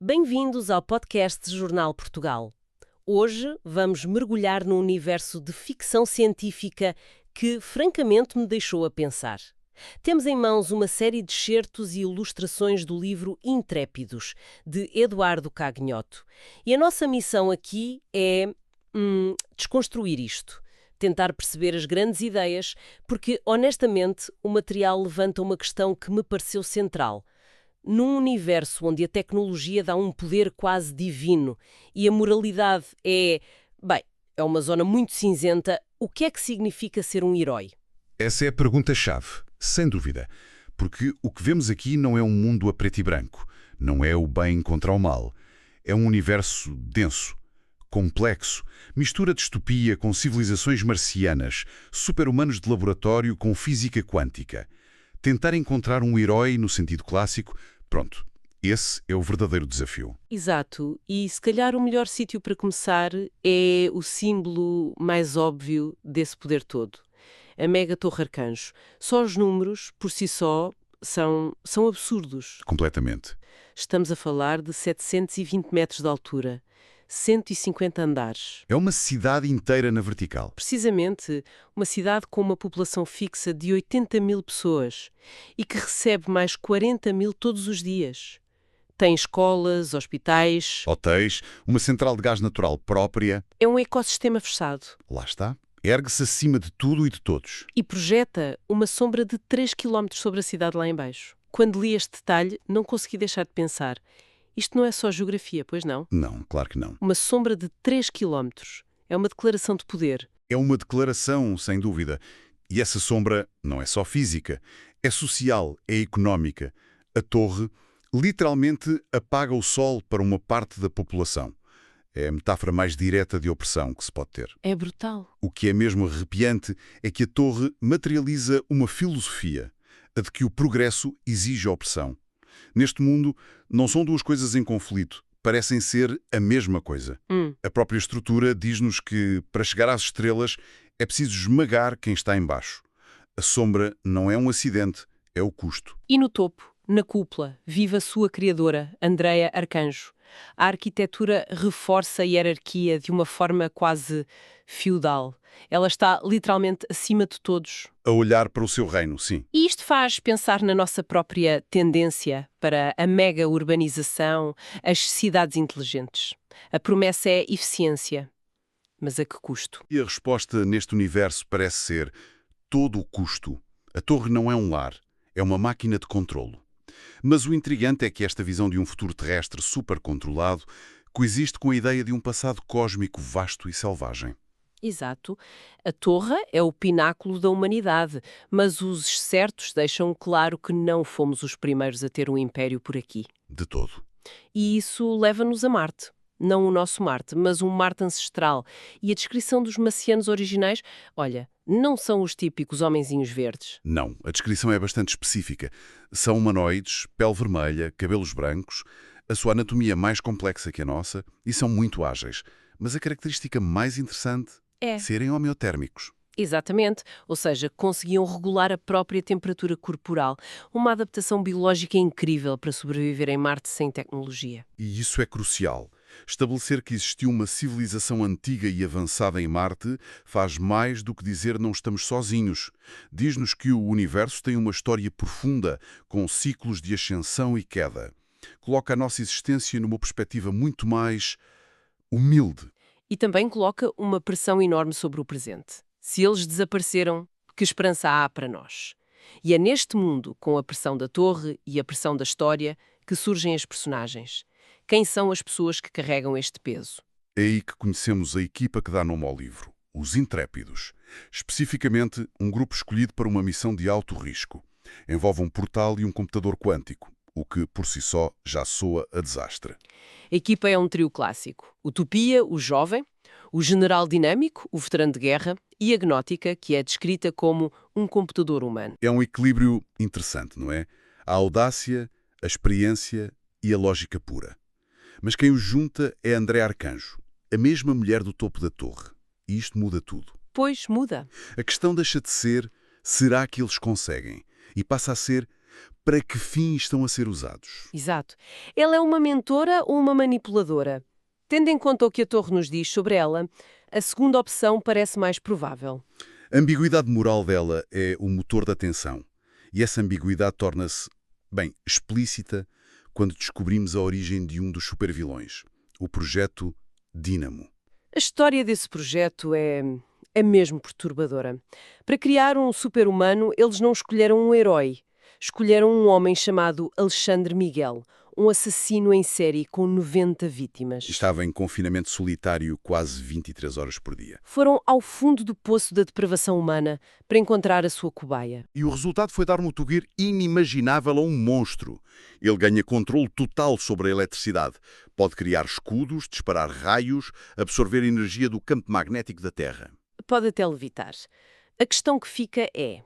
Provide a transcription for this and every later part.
Bem-vindos ao podcast Jornal Portugal. Hoje vamos mergulhar num universo de ficção científica que, francamente, me deixou a pensar. Temos em mãos uma série de excertos e ilustrações do livro Intrépidos, de Eduardo Cagnotto. E a nossa missão aqui é desconstruir isto. Tentar perceber as grandes ideias, porque, honestamente, o material levanta uma questão que me pareceu central. Num universo onde a tecnologia dá um poder quase divino e a moralidade é uma zona muito cinzenta, o que é que significa ser um herói? Essa é a pergunta-chave, sem dúvida. Porque o que vemos aqui não é um mundo a preto e branco, não é o bem contra o mal. É um universo denso, complexo, mistura distopia com civilizações marcianas, super-humanos de laboratório com física quântica. Tentar encontrar um herói no sentido clássico, pronto, esse é o verdadeiro desafio. Exato, e se calhar o melhor sítio para começar é o símbolo mais óbvio desse poder todo. A Mega Torre Arcanjo. Só os números, por si só, são absurdos. Completamente. Estamos a falar de 720 metros de altura, 150 andares. É uma cidade inteira na vertical. Precisamente, uma cidade com uma população fixa de 80 mil pessoas e que recebe mais 40 mil todos os dias. Tem escolas, hospitais. Hotéis, uma central de gás natural própria. É um ecossistema fechado. Lá está. Ergue-se acima de tudo e de todos. E projeta uma sombra de 3 km sobre a cidade lá em baixo. Quando li este detalhe, não consegui deixar de pensar. Isto não é só geografia, pois não? Não, claro que não. Uma sombra de 3 km. É uma declaração de poder. É uma declaração, sem dúvida. E essa sombra não é só física, é social, é económica. A torre literalmente apaga o sol para uma parte da população. É a metáfora mais direta de opressão que se pode ter. É brutal. O que é mesmo arrepiante é que a torre materializa uma filosofia, a de que o progresso exige a opressão. Neste mundo, não são duas coisas em conflito, parecem ser a mesma coisa. A própria estrutura diz-nos que, para chegar às estrelas, é preciso esmagar quem está em baixo. A sombra não é um acidente, é o custo. E no topo, na cúpula, vive a sua criadora, Andreia Arcanjo. A arquitetura reforça a hierarquia de uma forma quase feudal. Ela está literalmente acima de todos. A olhar para o seu reino, sim. E isto faz pensar na nossa própria tendência para a mega-urbanização, as cidades inteligentes. A promessa é eficiência. Mas a que custo? E a resposta neste universo parece ser todo o custo. A torre não é um lar, é uma máquina de controlo. Mas o intrigante é que esta visão de um futuro terrestre supercontrolado coexiste com a ideia de um passado cósmico vasto e selvagem. Exato. A torre é o pináculo da humanidade, mas os excertos deixam claro que não fomos os primeiros a ter um império por aqui. De todo. E isso leva-nos a Marte. Não o nosso Marte, mas um Marte ancestral. E a descrição dos marcianos originais, olha, não são os típicos homenzinhos verdes. Não, a descrição é bastante específica. São humanoides, pele vermelha, cabelos brancos, a sua anatomia mais complexa que a nossa e são muito ágeis. Mas a característica mais interessante É. serem homeotérmicos. Exatamente, ou seja, conseguiam regular a própria temperatura corporal. Uma adaptação biológica incrível para sobreviver em Marte sem tecnologia. E isso é crucial. Estabelecer que existiu uma civilização antiga e avançada em Marte faz mais do que dizer não estamos sozinhos. Diz-nos que o universo tem uma história profunda, com ciclos de ascensão e queda. Coloca a nossa existência numa perspectiva muito mais humilde. E também coloca uma pressão enorme sobre o presente. Se eles desapareceram, que esperança há para nós? E é neste mundo, com a pressão da torre e a pressão da história, que surgem as personagens. Quem são as pessoas que carregam este peso? É aí que conhecemos a equipa que dá nome ao livro, os Intrépidos. Especificamente, um grupo escolhido para uma missão de alto risco. Envolve um portal e um computador quântico, o que, por si só, já soa a desastre. A equipa é um trio clássico. Utopia, o jovem, o general dinâmico, o veterano de guerra, e a gnótica, que é descrita como um computador humano. É um equilíbrio interessante, não é? A audácia, a experiência e a lógica pura. Mas quem os junta é André Arcanjo, a mesma mulher do topo da torre. E isto muda tudo. Pois muda. A questão deixa de ser, será que eles conseguem? E passa a ser, Para que fim estão a ser usados? Exato. Ela é uma mentora ou uma manipuladora? Tendo em conta o que a Torre nos diz sobre ela, a segunda opção parece mais provável. A ambiguidade moral dela é o motor da tensão. E essa ambiguidade torna-se, bem, explícita quando descobrimos a origem de um dos supervilões, o projeto Dínamo. A história desse projeto é mesmo perturbadora. Para criar um super-humano, eles não escolheram um herói. Escolheram um homem chamado Alexandre Miguel, um assassino em série com 90 vítimas. Estava em confinamento solitário quase 23 horas por dia. Foram ao fundo do poço da depravação humana para encontrar a sua cobaia. E o resultado foi dar um poder inimaginável a um monstro. Ele ganha controle total sobre a eletricidade. Pode criar escudos, disparar raios, absorver energia do campo magnético da Terra. Pode até levitar. A questão que fica é: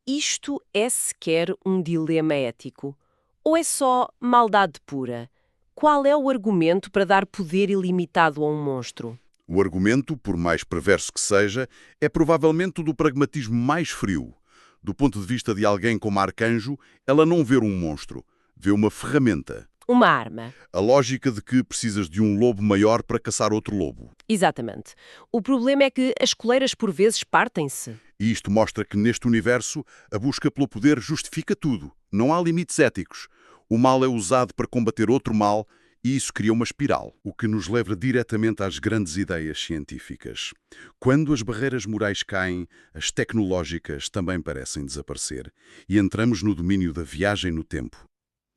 isto é sequer um dilema ético? Ou é só maldade pura? Qual é o argumento para dar poder ilimitado a um monstro? O argumento, por mais perverso que seja, é provavelmente o do pragmatismo mais frio. Do ponto de vista de alguém como Arcanjo, ela não vê um monstro, vê uma ferramenta. Uma arma. A lógica de que precisas de um lobo maior para caçar outro lobo. Exatamente. O problema é que as coleiras por vezes partem-se. E isto mostra que neste universo a busca pelo poder justifica tudo. Não há limites éticos. O mal é usado para combater outro mal e isso cria uma espiral, o que nos leva diretamente às grandes ideias científicas. Quando as barreiras morais caem, as tecnológicas também parecem desaparecer e entramos no domínio da viagem no tempo.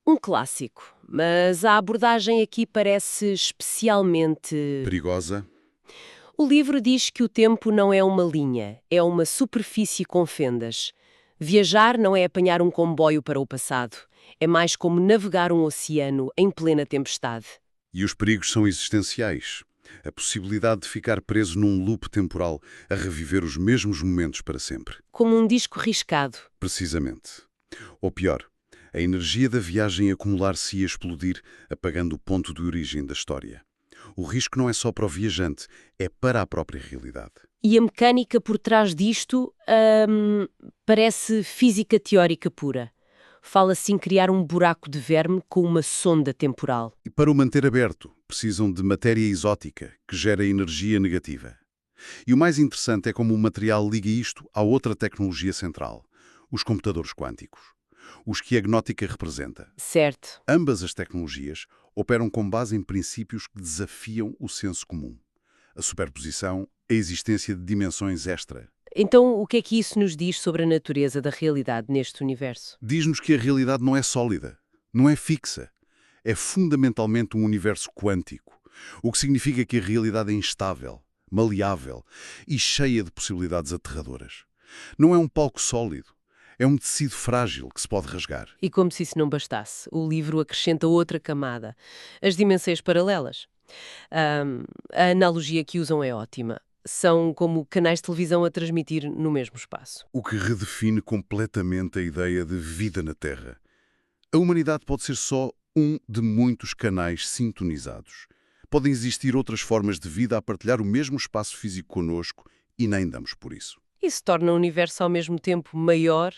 Um clássico, mas a abordagem aqui parece especialmente... Perigosa? O livro diz que o tempo não é uma linha, é uma superfície com fendas. Viajar não é apanhar um comboio para o passado, é mais como navegar um oceano em plena tempestade. E os perigos são existenciais. A possibilidade de ficar preso num loop temporal, a reviver os mesmos momentos para sempre. Como um disco riscado. Precisamente. Ou pior, a energia da viagem acumular-se e explodir, apagando o ponto de origem da história. O risco não é só para o viajante, é para a própria realidade. E a mecânica por trás disto parece física teórica pura. Fala-se em criar um buraco de verme com uma sonda temporal. E para o manter aberto, precisam de matéria exótica, que gera energia negativa. E o mais interessante é como o material liga isto à outra tecnologia central, os computadores quânticos, os que a gnóstica representa. Certo. Ambas as tecnologias operam com base em princípios que desafiam o senso comum. A superposição, a existência de dimensões extra. Então, o que é que isso nos diz sobre a natureza da realidade neste universo? Diz-nos que a realidade não é sólida, não é fixa. É fundamentalmente um universo quântico, o que significa que a realidade é instável, maleável e cheia de possibilidades aterradoras. Não é um palco sólido, é um tecido frágil que se pode rasgar. E como se isso não bastasse, o livro acrescenta outra camada, as dimensões paralelas. A analogia que usam é ótima. São como canais de televisão a transmitir no mesmo espaço. O que redefine completamente a ideia de vida na Terra. A humanidade pode ser só um de muitos canais sintonizados. Podem existir outras formas de vida a partilhar o mesmo espaço físico connosco e nem damos por isso. Isso torna o universo ao mesmo tempo maior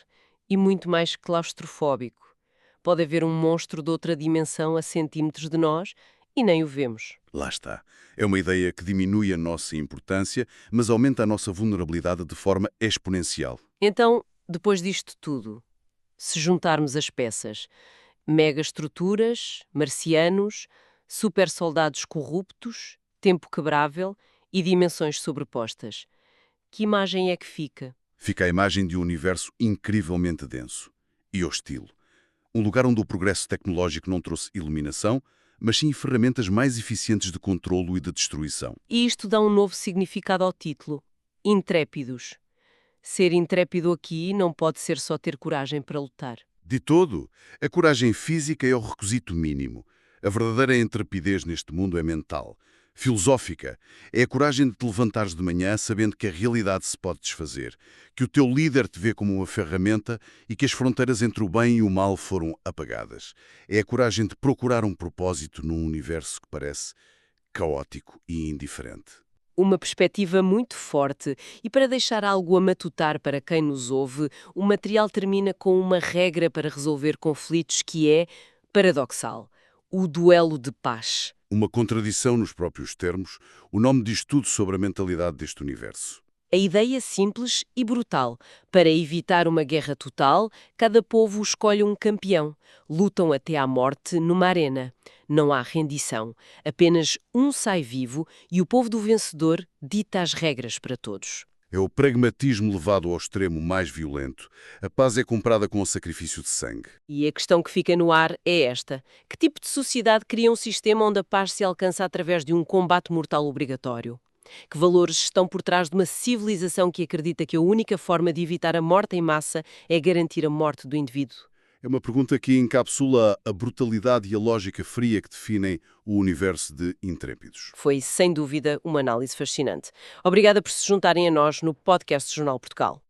e muito mais claustrofóbico. Pode haver um monstro de outra dimensão a centímetros de nós e nem o vemos. Lá está. É uma ideia que diminui a nossa importância, mas aumenta a nossa vulnerabilidade de forma exponencial. Então, depois disto tudo, se juntarmos as peças, megaestruturas, marcianos, supersoldados corruptos, tempo quebrável e dimensões sobrepostas, que imagem é que fica? Fica a imagem de um universo incrivelmente denso e hostil. Um lugar onde o progresso tecnológico não trouxe iluminação, mas sim ferramentas mais eficientes de controlo e de destruição. E isto dá um novo significado ao título: Intrépidos. Ser intrépido aqui não pode ser só ter coragem para lutar. De todo, a coragem física é o requisito mínimo. A verdadeira intrepidez neste mundo é mental. Filosófica é a coragem de te levantares de manhã sabendo que a realidade se pode desfazer, que o teu líder te vê como uma ferramenta e que as fronteiras entre o bem e o mal foram apagadas. É a coragem de procurar um propósito num universo que parece caótico e indiferente. Uma perspectiva muito forte. E para deixar algo a matutar para quem nos ouve, o material termina com uma regra para resolver conflitos que é paradoxal: o duelo de paz. Uma contradição nos próprios termos, o nome diz tudo sobre a mentalidade deste universo. A ideia é simples e brutal. Para evitar uma guerra total, cada povo escolhe um campeão. Lutam até à morte numa arena. Não há rendição. Apenas um sai vivo e o povo do vencedor dita as regras para todos. É o pragmatismo levado ao extremo mais violento. A paz é comprada com o sacrifício de sangue. E a questão que fica no ar é esta: que tipo de sociedade cria um sistema onde a paz se alcança através de um combate mortal obrigatório? Que valores estão por trás de uma civilização que acredita que a única forma de evitar a morte em massa é garantir a morte do indivíduo? É uma pergunta que encapsula a brutalidade e a lógica fria que definem o universo de Intrépidos. Foi, sem dúvida, uma análise fascinante. Obrigada por se juntarem a nós no podcast do Jornal Portugal.